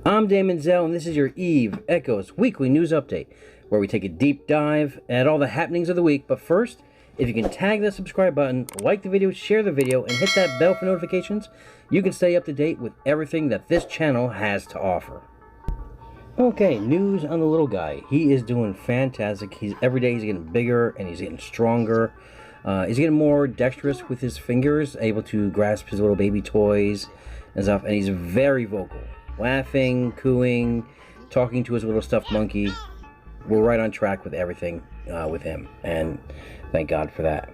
I'm Daemonxel, and this is your Eve Echoes weekly news update, where we take a deep dive at all the happenings of the week. But first, if you can tag the subscribe button, like the video, share the video, and hit that bell for notifications, you can stay up to date with everything that this channel has to offer. Okay, news on the little guy. He is doing fantastic. Every day he's getting bigger and he's getting stronger. He's getting more dexterous with his fingers, able to grasp his little baby toys and stuff, and he's very vocal. Laughing, cooing, talking to his little stuffed monkey. We're right on track with everything with him, and thank God for that.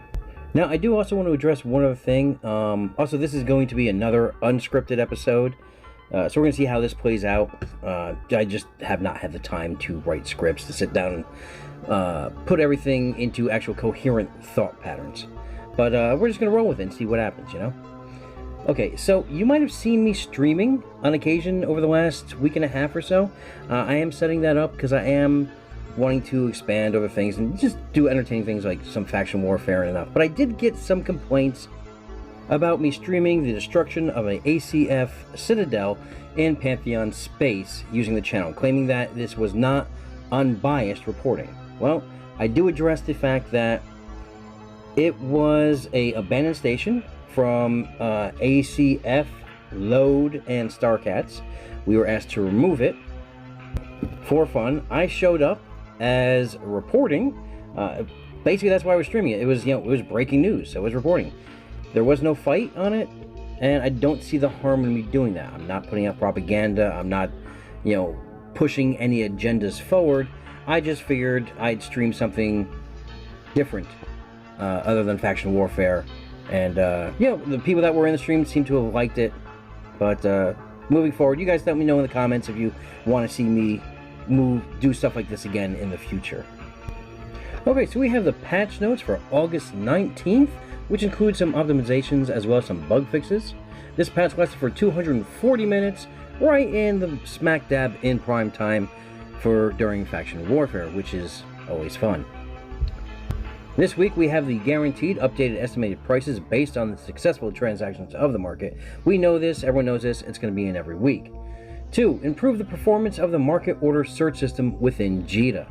Now, I do also want to address one other thing. Also, this is going to be another unscripted episode, so we're going to see how this plays out. I just have not had the time to write scripts, to sit down and put everything into actual coherent thought patterns. But we're just going to roll with it and see what happens, you know? Okay, so you might have seen me streaming on occasion over the last week and a half or so. I am setting that up because I am wanting to expand other things and just do entertaining things like some faction warfare and enough. But I did get some complaints about me streaming the destruction of an ACF citadel in Pantheon space using the channel, claiming that this was not unbiased reporting. Well, I do address the fact that it was an abandoned station from ACF, Load, and Starcats. We were asked to remove it for fun. I showed up as reporting. Basically, that's why I was streaming it. It was, it was breaking news, so I was reporting. There was no fight on it, and I don't see the harm in me doing that. I'm not putting out propaganda. I'm not, pushing any agendas forward. I just figured I'd stream something different, other than faction warfare. And, the people that were in the stream seem to have liked it. But, moving forward, you guys let me know in the comments if you want to see me do stuff like this again in the future. Okay, so we have the patch notes for August 19th, which includes some optimizations as well as some bug fixes. This patch lasted for 240 minutes, right in the smack dab in prime time during faction warfare, which is always fun. This week we have the guaranteed updated estimated prices based on the successful transactions of the market. We know this, everyone knows this, it's going to be in every week. 2. Improve the performance of the market order search system within JITA.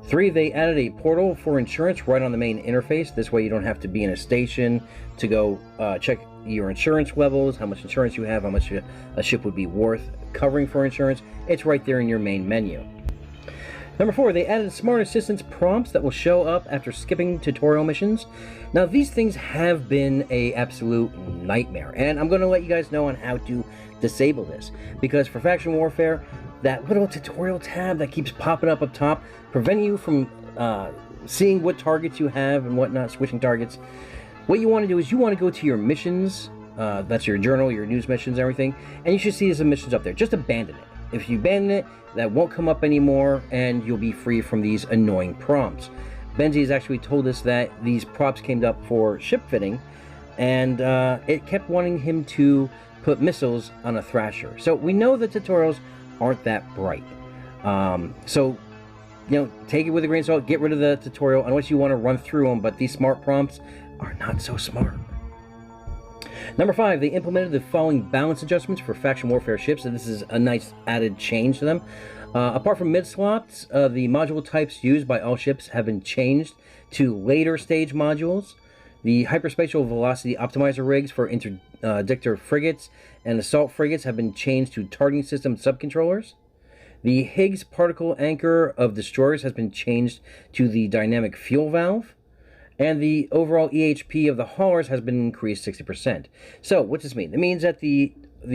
3. They added a portal for insurance right on the main interface. This way you don't have to be in a station to go check your insurance levels, how much insurance you have, how much a ship would be worth covering for insurance. It's right there in your main menu. Number 4, they added smart assistance prompts that will show up after skipping tutorial missions. Now, these things have been an absolute nightmare, and I'm going to let you guys know on how to disable this. Because for faction warfare, that little tutorial tab that keeps popping up top, preventing you from seeing what targets you have and whatnot, switching targets. What you want to do is you want to go to your missions, that's your journal, your news missions, everything, and you should see some missions up there. Just abandon it. If you abandon it, that won't come up anymore, and you'll be free from these annoying prompts. Benji has actually told us that these prompts came up for ship fitting, and it kept wanting him to put missiles on a Thrasher. So we know the tutorials aren't that bright. So, take it with a grain of salt, get rid of the tutorial unless you want to run through them, but these smart prompts are not so smart. Number 5, they implemented the following balance adjustments for faction warfare ships, and this is a nice added change to them. Apart from mid-slots, the module types used by all ships have been changed to later stage modules. The hyperspatial velocity optimizer rigs for interdictor frigates and assault frigates have been changed to targeting system subcontrollers. The Higgs particle anchor of destroyers has been changed to the dynamic fuel valve. And the overall EHP of the haulers has been increased 60%. So, what does this mean? It means that the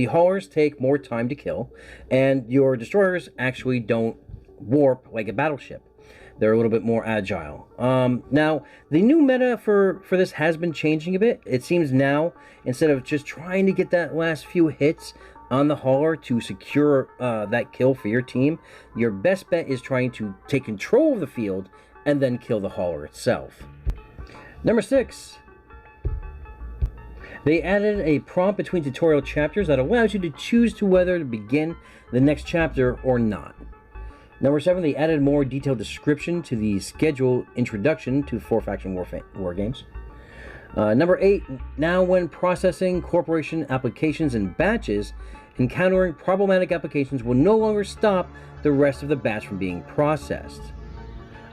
haulers take more time to kill, and your destroyers actually don't warp like a battleship. They're a little bit more agile. Now, the new meta for this has been changing a bit. It seems now, instead of just trying to get that last few hits on the hauler to secure that kill for your team, your best bet is trying to take control of the field and then kill the hauler itself. Number 6, they added a prompt between tutorial chapters that allows you to choose to whether to begin the next chapter or not. Number 7, they added more detailed description to the schedule introduction to 4 faction war games. Number 8, now when processing corporation applications in batches, encountering problematic applications will no longer stop the rest of the batch from being processed.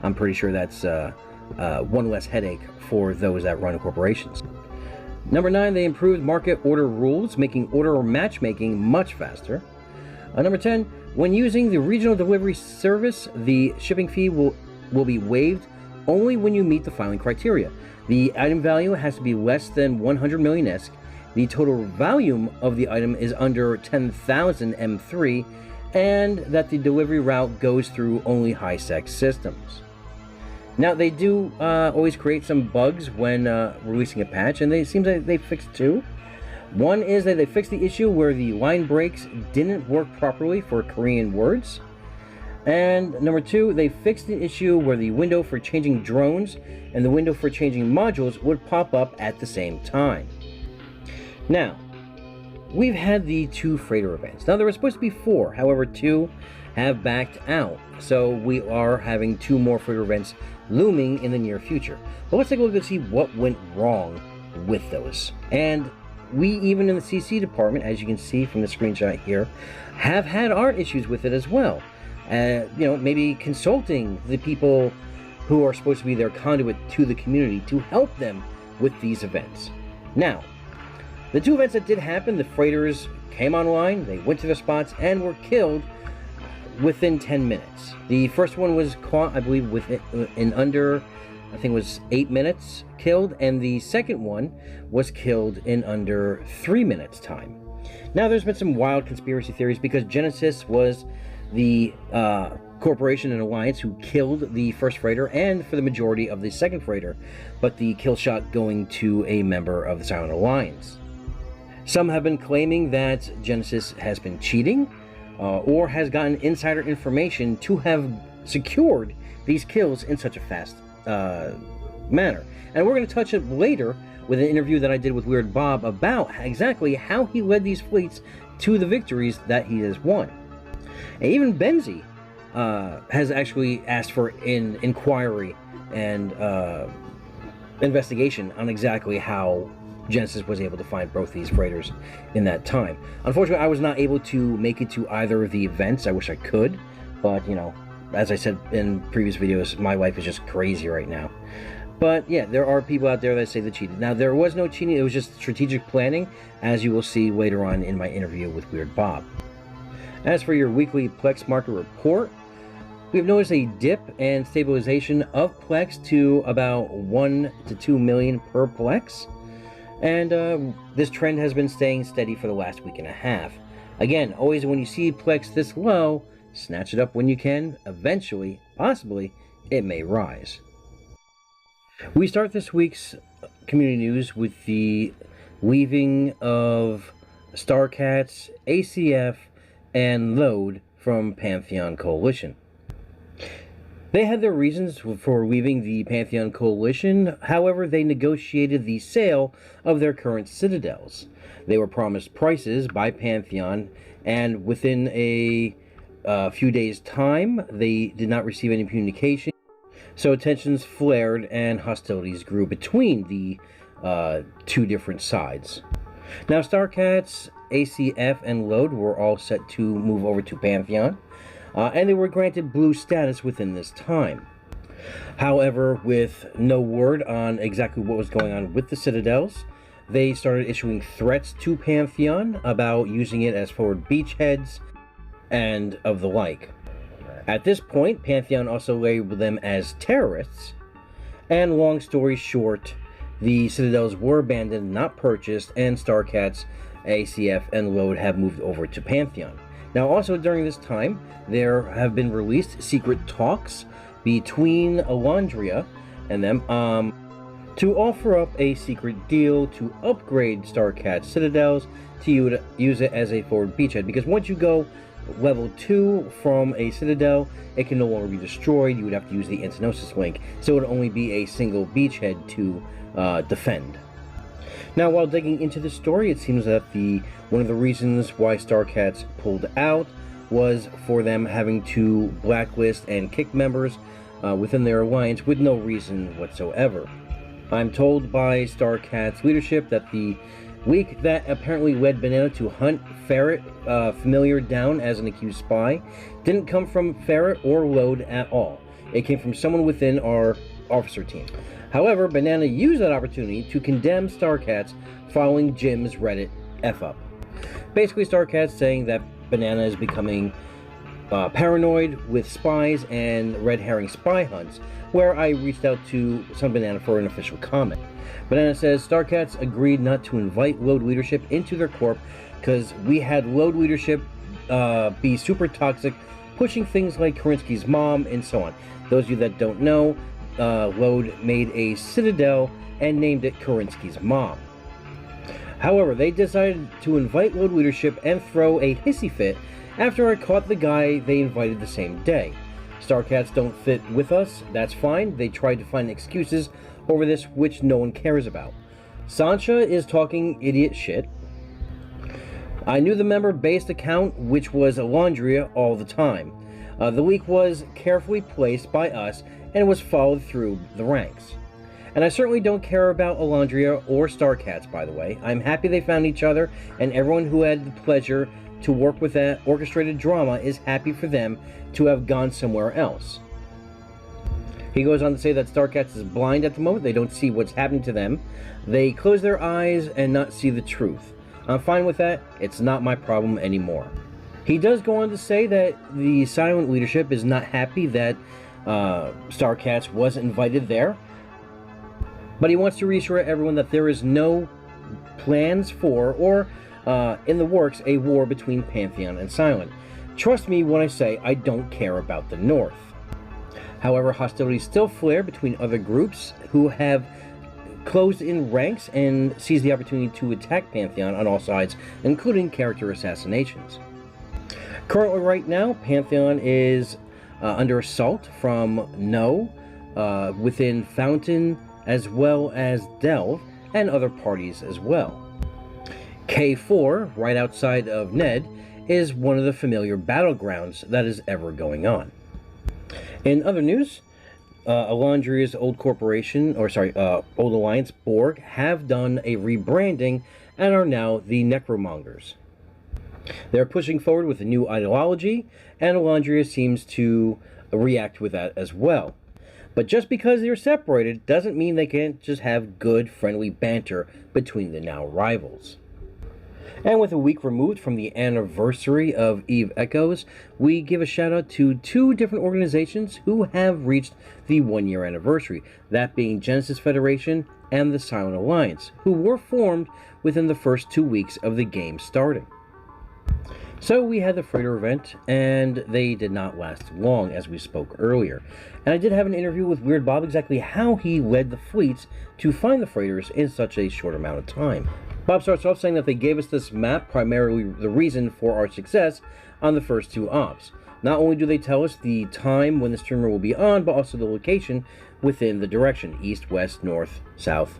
I'm pretty sure that's one less headache for those that run corporations. Number 9, they improved market order rules, making order matchmaking much faster. Number 10, when using the regional delivery service, the shipping fee will be waived only when you meet the filing criteria. The item value has to be less than 100 million ESC. The total volume of the item is under 10,000 M3, and that the delivery route goes through only high-sec systems. Now, they do always create some bugs when releasing a patch, and it seems like they fixed 2. One is that they fixed the issue where the line breaks didn't work properly for Korean words. And number 2, they fixed the issue where the window for changing drones and the window for changing modules would pop up at the same time. Now, we've had the 2 freighter events. Now, there were supposed to be 4, however, 2 have backed out. So we are having 2 more freighter events looming in the near future. But let's take a look and see what went wrong with those. And we, even in the CC department, as you can see from the screenshot here, have had our issues with it as well. Maybe consulting the people who are supposed to be their conduit to the community to help them with these events. Now, the 2 events that did happen, the freighters came online, they went to their spots, and were killed within 10 minutes. The first one was caught, I believe, in under, I think it was 8 minutes killed, and the second one was killed in under 3 minutes time. Now, there's been some wild conspiracy theories because Genesis was the corporation and alliance who killed the first freighter and for the majority of the second freighter, but the kill shot going to a member of the Silent Alliance. Some have been claiming that Genesis has been cheating or has gotten insider information to have secured these kills in such a fast manner. And we're going to touch it later with an interview that I did with Weird Bob about exactly how he led these fleets to the victories that he has won. And even Benzie has actually asked for an inquiry and investigation on exactly how Genesis was able to find both these freighters in that time. Unfortunately, I was not able to make it to either of the events. I wish I could, but, you know, as I said in previous videos, my life is just crazy right now. But, yeah, there are people out there that say they cheated. Now, there was no cheating. It was just strategic planning, as you will see later on in my interview with Weird Bob. As for your weekly Plex market report, we've noticed a dip and stabilization of Plex to about 1 to 2 million per Plex. And this trend has been staying steady for the last week and a half. Again, always when you see Plex this low, snatch it up when you can. Eventually, possibly, it may rise. We start this week's community news with the leaving of StarCats, ACF, and Load from Pantheon Coalition. They had their reasons for leaving the Pantheon Coalition. However, they negotiated the sale of their current citadels. They were promised prices by Pantheon, and within a few days' time, they did not receive any communication. So tensions flared and hostilities grew between the 2 different sides. Now, StarCats, ACF, and Load were all set to move over to Pantheon. And they were granted blue status within this time. However, with no word on exactly what was going on with the citadels, they started issuing threats to Pantheon about using it as forward beachheads and of the like. At this point, Pantheon also labeled them as terrorists, and long story short, the citadels were abandoned, not purchased, and StarCats, ACF, and Load have moved over to Pantheon. Now, also during this time, there have been released secret talks between Alondria and them to offer up a secret deal to upgrade StarCat citadels to use it as a forward beachhead. Because once you go level 2 from a citadel, it can no longer be destroyed. You would have to use the Antinosis link, so it would only be a single beachhead to defend. Now, while digging into the story, it seems that one of the reasons why StarCats pulled out was for them having to blacklist and kick members within their alliance with no reason whatsoever. I'm told by StarCats leadership that the Week that apparently led Banana to hunt Ferret Familiar down as an accused spy didn't come from Ferret or Load at all. It came from someone within our officer team. However, Banana used that opportunity to condemn StarCats following Jim's Reddit F-up. Basically, StarCats saying that Banana is becoming paranoid with spies and red herring spy hunts, where I reached out to some Banana for an official comment. Banana says StarCats agreed not to invite Load leadership into their corp because we had Load leadership be super toxic, pushing things like Kerensky's mom and so on. Those of you that don't know, Load made a citadel and named it Kerensky's mom. However, they decided to invite Load leadership and throw a hissy fit after I caught the guy they invited the same day. StarCats don't fit with us, that's fine. They tried to find excuses over this which no one cares about. Sancha is talking idiot shit. I knew the member-based account, which was Alondria, all the time. The leak was carefully placed by us and was followed through the ranks. And I certainly don't care about Alondria or StarCats, by the way. I'm happy they found each other, and everyone who had the pleasure to work with that orchestrated drama is happy for them to have gone somewhere else. He goes on to say that StarCats is blind at the moment. They don't see what's happening to them. They close their eyes and not see the truth. I'm fine with that. It's not my problem anymore. He does go on to say that the silent leadership is not happy that StarCats was invited there. But he wants to reassure everyone that there is no plans for or in the works a war between Pantheon and Silent. Trust me when I say I don't care about the North. However, hostilities still flare between other groups who have closed in ranks and seized the opportunity to attack Pantheon on all sides, including character assassinations. Currently, right now, Pantheon is under assault from No, within Fountain, as well as Delve, and other parties as well. K4, right outside of Ned, is one of the familiar battlegrounds that is ever going on. In other news, Alondria's old old alliance, Borg, have done a rebranding and are now the Necromongers. They're pushing forward with a new ideology, and Alondria seems to react with that as well. But just because they're separated doesn't mean they can't just have good, friendly banter between the now rivals. And with a week removed from the anniversary of Eve Echoes, we give a shout out to two different organizations who have reached the 1-year anniversary, that being Genesis Federation and the Silent Alliance, who were formed within the first 2 weeks of the game starting. So we had the freighter event, and they did not last long, as we spoke earlier. And I did have an interview with Weird Bob exactly how he led the fleets to find the freighters in such a short amount of time. Bob starts off saying that they gave us this map, primarily the reason for our success on the first 2 ops. Not only do they tell us the time when the streamer will be on, but also the location within the direction, east, west, north, south.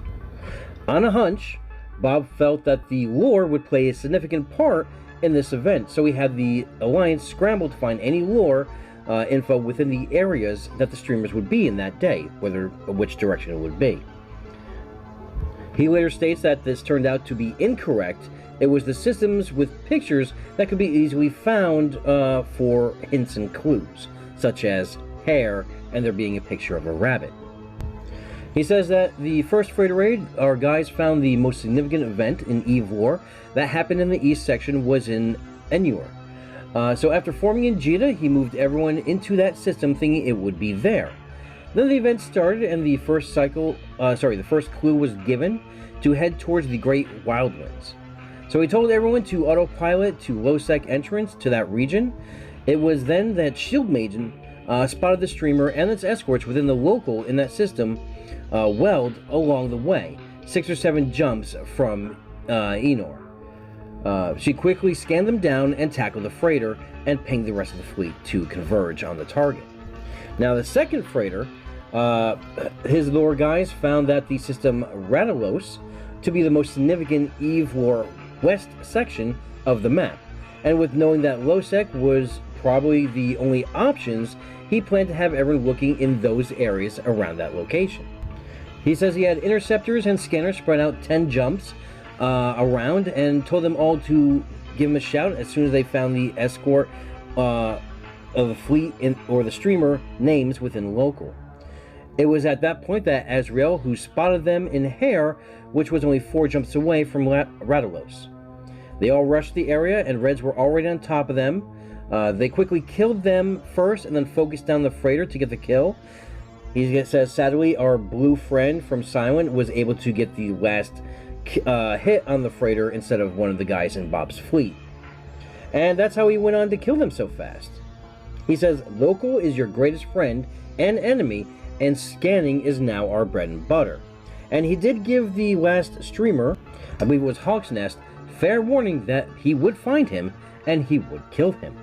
On a hunch, Bob felt that the lore would play a significant part in this event, so we had the Alliance scramble to find any lore info within the areas that the streamers would be in that day, which direction it would be. He later states that this turned out to be incorrect. It was the systems with pictures that could be easily found for hints and clues, such as hair and there being a picture of a rabbit. He says that the first freighter raid, our guys found the most significant event in Eve War that happened in the east section was in Enur. So after forming in Jita, he moved everyone into that system thinking it would be there. Then the event started and the first clue was given to head towards the Great Wildlands. So he told everyone to autopilot to low-sec entrance to that region. It was then that Shield Maiden spotted the streamer and its escorts within the local in that system weld along the way, 6 or 7 jumps from Enor. She quickly scanned them down and tackled the freighter and pinged the rest of the fleet to converge on the target. Now the second freighter, his lore guys found that the system Radalos to be the most significant Eve War west section of the map, and with knowing that Losec was probably the only options, he planned to have everyone looking in those areas around that location. He says he had interceptors and scanners spread out 10 jumps around and told them all to give him a shout as soon as they found the escort of the fleet or the streamer names within local. It was at that point that Azrael, who spotted them in Hare, which was only 4 jumps away from Radalos. They all rushed the area, and Reds were already on top of them. They quickly killed them first, and then focused down the freighter to get the kill. He says, sadly, our blue friend from Silent was able to get the last hit on the freighter instead of one of the guys in Bob's fleet. And that's how he went on to kill them so fast. He says, local is your greatest friend and enemy, and scanning is now our bread and butter. And he did give the last streamer, I believe it was Hawk's Nest, fair warning that he would find him and he would kill him.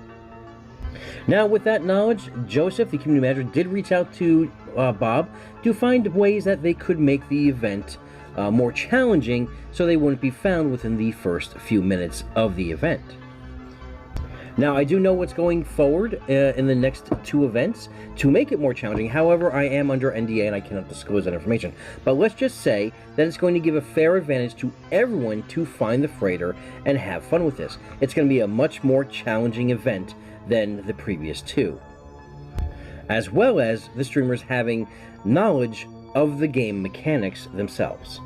Now, with that knowledge, Joseph, the community manager, did reach out to Bob to find ways that they could make the event more challenging so they wouldn't be found within the first few minutes of the event. Now, I do know what's going forward in the next 2 events to make it more challenging. However, I am under NDA and I cannot disclose that information. But let's just say that it's going to give a fair advantage to everyone to find the freighter and have fun with this. It's going to be a much more challenging event than the previous 2. As well as the streamers having knowledge of the game mechanics themselves.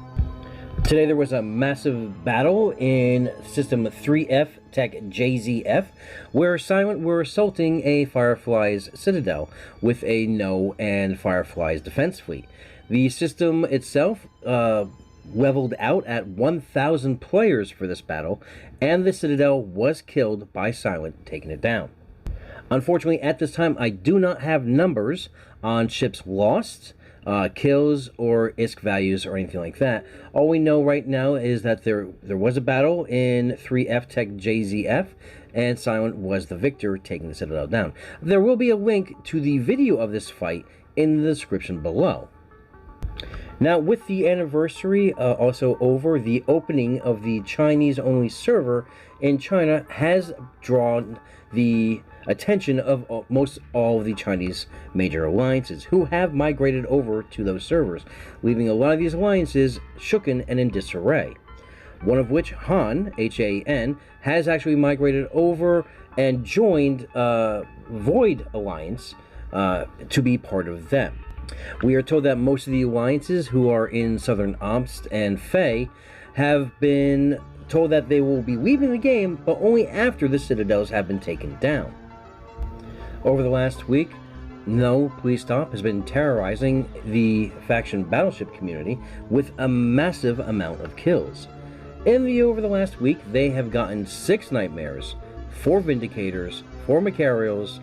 Today there was a massive battle in System 3F Tech JZF, where Silent were assaulting a Firefly's Citadel with a No and Firefly's defense fleet. The system itself leveled out at 1,000 players for this battle, and the Citadel was killed by Silent, taking it down. Unfortunately, at this time, I do not have numbers on ships lost, kills, or ISK values, or anything like that. All we know right now is that there was a battle in 3F Tech JZF, and Silent was the victor, taking the Citadel down. There will be a link to the video of this fight in the description below. Now, with the anniversary also over, the opening of the Chinese-only server in China has drawn the attention of most all of the Chinese major alliances, who have migrated over to those servers, leaving a lot of these alliances shooken and in disarray. One of which, Han, H-A-N, has actually migrated over and joined Void Alliance to be part of them. We are told that most of the alliances who are in Southern Omst and Fey have been told that they will be leaving the game, but only after the citadels have been taken down. Over the last week, No Please Stop has been terrorizing the faction battleship community with a massive amount of kills. Over the last week, they have gotten 6 Nightmares, 4 Vindicators, 4 Macarials,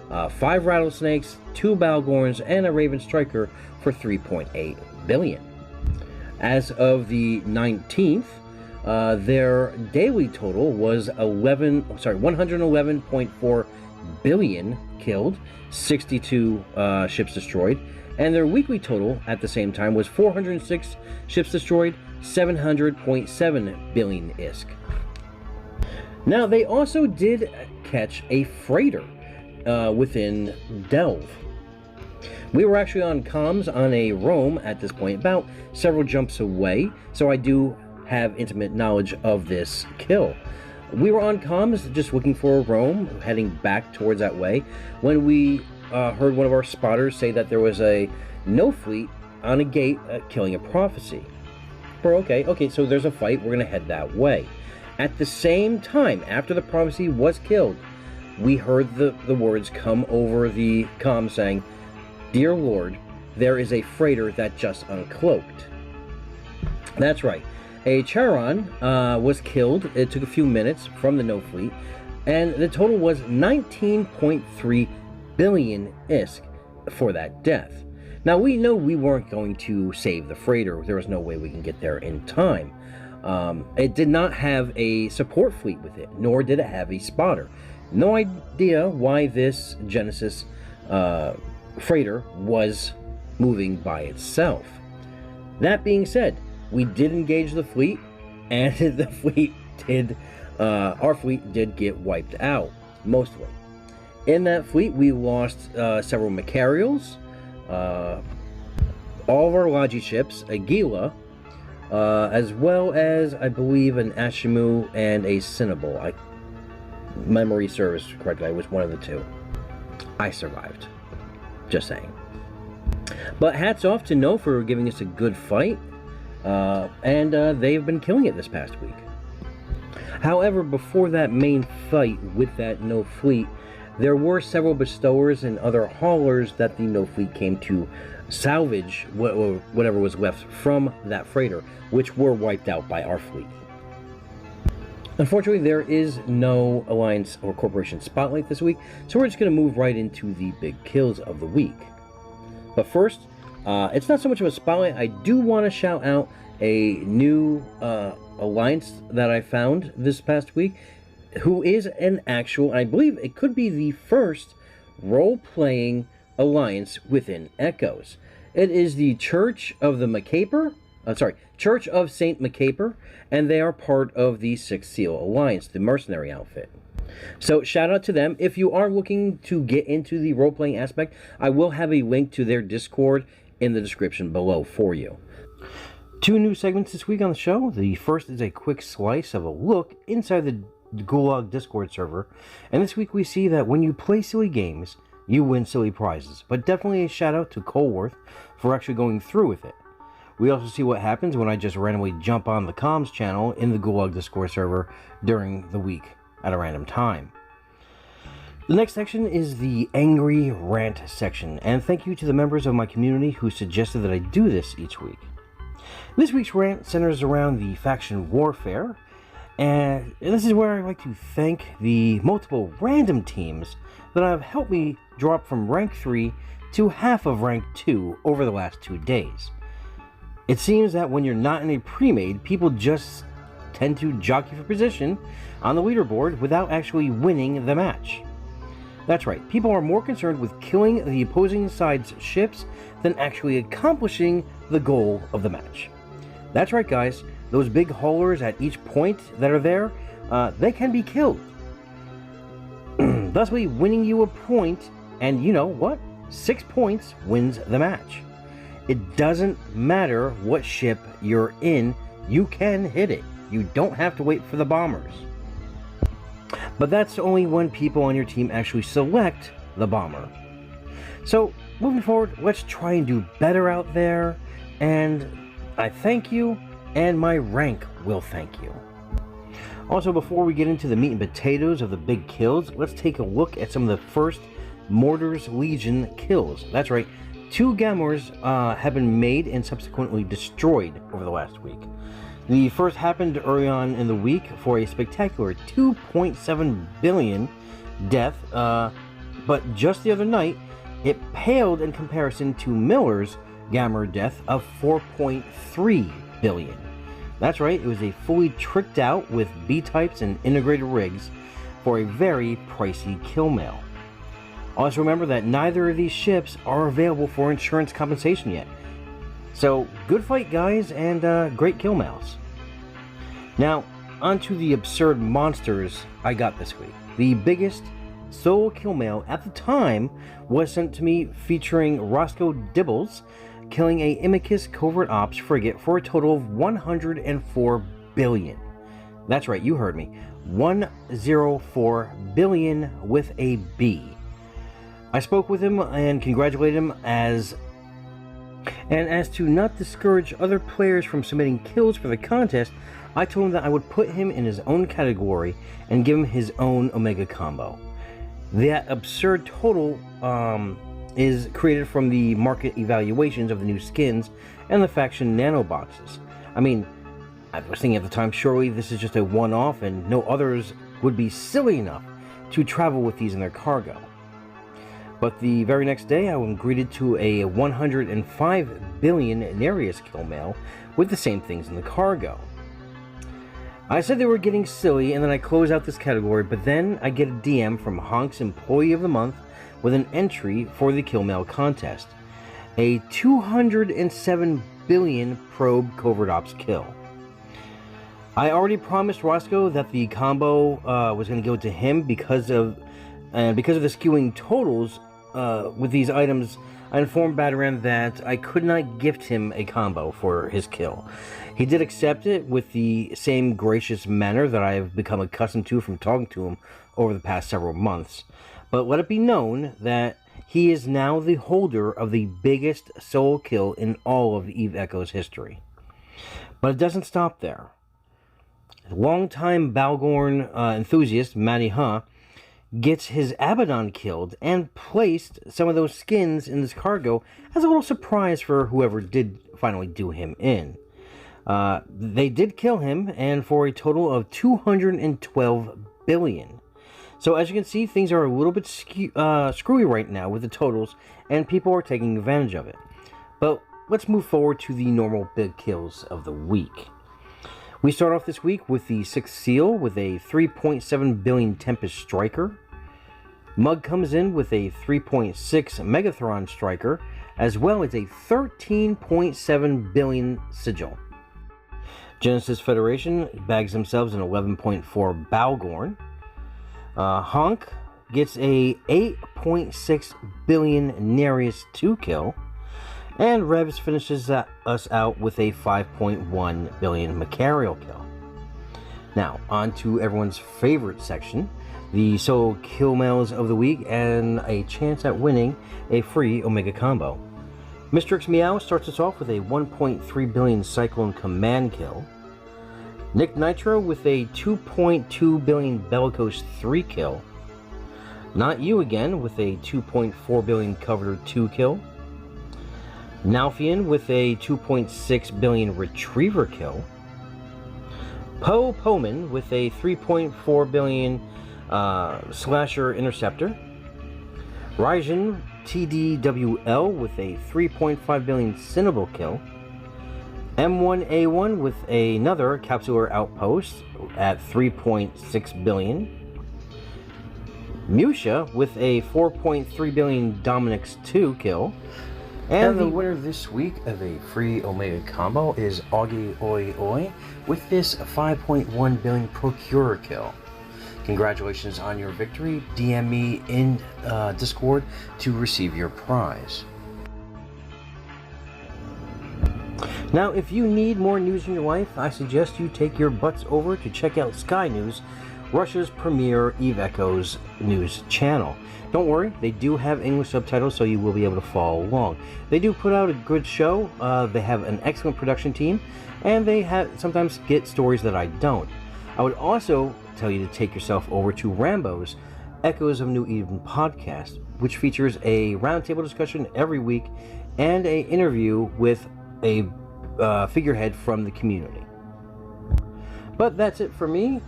5 Rattlesnakes, 2 Balgorns, and a Raven Striker for 3.8 billion. As of the 19th, their daily total was 111.4 billion killed, 62 ships destroyed, and their weekly total at the same time was 406 ships destroyed, 700.7 billion ISK. Now, they also did catch a freighter within Delve. We were actually on comms on a roam at this point, about several jumps away, so I do have intimate knowledge of this kill. We were on comms just looking for a roam, heading back towards that way, when we heard one of our spotters say that there was a No fleet on a gate killing a prophecy. We're okay, so there's a fight, we're going to head that way. At the same time, after the prophecy was killed, we heard the words come over the comm saying, "Dear Lord, there is a freighter that just uncloaked." That's right. A Charon was killed. It took a few minutes from the No fleet, and the total was 19.3 billion ISK for that death. Now, we know we weren't going to save the freighter. There was no way we can get there in time. It did not have a support fleet with it, nor did it have a spotter. No idea why this Genesis freighter was moving by itself. That being said, we did engage the fleet, and the fleet did, our fleet did get wiped out, mostly. In that fleet, we lost several Macarials, all of our Logi ships, a Gila, as well as, I believe, an Ashimu and a Cinnabol. Memory serves correctly, I was one of the two. I survived. Just saying. But hats off to No for giving us a good fight, and they've been killing it this past week. However, before that main fight with that No fleet, there were several bestowers and other haulers that the No fleet came to salvage whatever was left from that freighter, which were wiped out by our fleet. Unfortunately, there is no Alliance or Corporation Spotlight this week, so we're just going to move right into the big kills of the week. But first, it's not so much of a spotlight. I do want to shout out a new Alliance that I found this past week, who is an actual, I believe it could be the first role-playing Alliance within Echoes. It is the Church of the Macaper, Church of Saint Macaper, and they are part of the Sixth Seal Alliance, the mercenary outfit. So shout out to them. If you are looking to get into the role-playing aspect, I will have a link to their Discord in the description below for you. Two new segments this week on the show. The first is a quick slice of a look inside the Gulag Discord server, and this week we see that when you play silly games, you win silly prizes. But definitely a shout out to Colworth for actually going through with it. We also see what happens when I just randomly jump on the comms channel in the Gulag Discord server during the week at a random time. The next section is the Angry Rant section, and thank you to the members of my community who suggested that I do this each week. This week's rant centers around the faction warfare, and this is where I'd like to thank the multiple random teams that have helped me drop from rank 3 to half of rank 2 over the last 2 days. It seems that when you're not in a pre-made, people just tend to jockey for position on the leaderboard without actually winning the match. That's right, people are more concerned with killing the opposing side's ships than actually accomplishing the goal of the match. That's right, guys, those big haulers at each point that are there, they can be killed. Thusly winning you a point, and you know what? 6 points wins the match. It doesn't matter what ship you're in, you can hit it. You don't have to wait for the bombers. But that's only when people on your team actually select the bomber. So, moving forward, let's try and do better out there, and I thank you, and my rank will thank you. Also, before we get into the meat and potatoes of the big kills, let's take a look at some of the first Mortar's Legion kills. That's right, 2 Gamors have been made and subsequently destroyed over the last week. The first happened early on in the week for a spectacular 2.7 billion death, but just the other night, it paled in comparison to Miller's Gamor death of 4.3 billion. That's right, it was a fully tricked out with B-types and integrated rigs for a very pricey kill mail. Also remember that neither of these ships are available for insurance compensation yet. So, good fight, guys, and great kill mails. Now, onto the absurd monsters I got this week. The biggest solo kill mail at the time was sent to me featuring Roscoe Dibbles killing a Imicus Covert Ops frigate for a total of 104 billion. That's right, you heard me. 104 billion with a B. I spoke with him and congratulated him as to not discourage other players from submitting kills for the contest, I told him that I would put him in his own category and give him his own Omega combo. That absurd total is created from the market evaluations of the new skins and the faction nano boxes. I mean, I was thinking at the time, surely this is just a one-off and no others would be silly enough to travel with these in their cargo. But the very next day, I was greeted to a 105 billion Nereus kill mail with the same things in the cargo. I said they were getting silly, and then I close out this category, but then I get a DM from Honk's Employee of the Month with an entry for the kill mail contest. A 207 billion probe covert ops kill. I already promised Roscoe that the combo was going to go to him because of the skewing totals with these items. I informed Batarang that I could not gift him a combo for his kill. He did accept it with the same gracious manner that I have become accustomed to from talking to him over the past several months. But let it be known that he is now the holder of the biggest solo kill in all of Eve Echo's history. But it doesn't stop there. Longtime Balgorn enthusiast Matty Huh gets his Abaddon killed and placed some of those skins in this cargo as a little surprise for whoever did finally do him in. They did kill him, and for a total of 212 billion. So as you can see, things are a little bit screwy right now with the totals, and people are taking advantage of it. But let's move forward to the normal big kills of the week. We start off this week with the 6th Seal with a 3.7 billion Tempest Striker. Mug comes in with a 3.6 Megathron Striker, as well as a 13.7 billion Sigil. Genesis Federation bags themselves an 11.4 Balgorn. Honk gets a 8.6 billion Nereus 2 kill. And Revs finishes us out with a 5.1 billion Macarial kill. Now, on to everyone's favorite section, the solo kill mails of the week and a chance at winning a free Omega combo. Mr. X Meow starts us off with a 1.3 billion Cyclone Command kill. Nick Nitro with a 2.2 billion Bellicose 3 kill. Not You Again with a 2.4 billion Coveter 2 kill. Nalfian with a 2.6 billion Retriever kill. Poe Poman with a 3.4 billion Slasher Interceptor. Raijin TDWL with a 3.5 billion Cinnable kill. M1A1 with another Capsular Outpost at 3.6 billion. Musha with a 4.3 billion Dominix 2 kill. And the winner this week of a free Omega combo is Augie Oi Oi with this 5.1 billion Procurer kill. Congratulations on your victory. DM me in Discord to receive your prize. Now, if you need more news in your life, I suggest you take your butts over to check out Sky News, Russia's premier Eve Echoes news channel. Don't worry, they do have English subtitles, so you will be able to follow along. They do put out a good show, they have an excellent production team, and they sometimes get stories that I don't. I would also tell you to take yourself over to Rambo's Echoes of New Eden podcast, which features a roundtable discussion every week and an interview with a figurehead from the community. But that's it for me.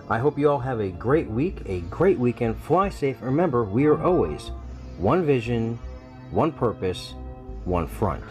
I hope you all have a great week, a great weekend. Fly safe. Remember, we are always one vision, one purpose, one front.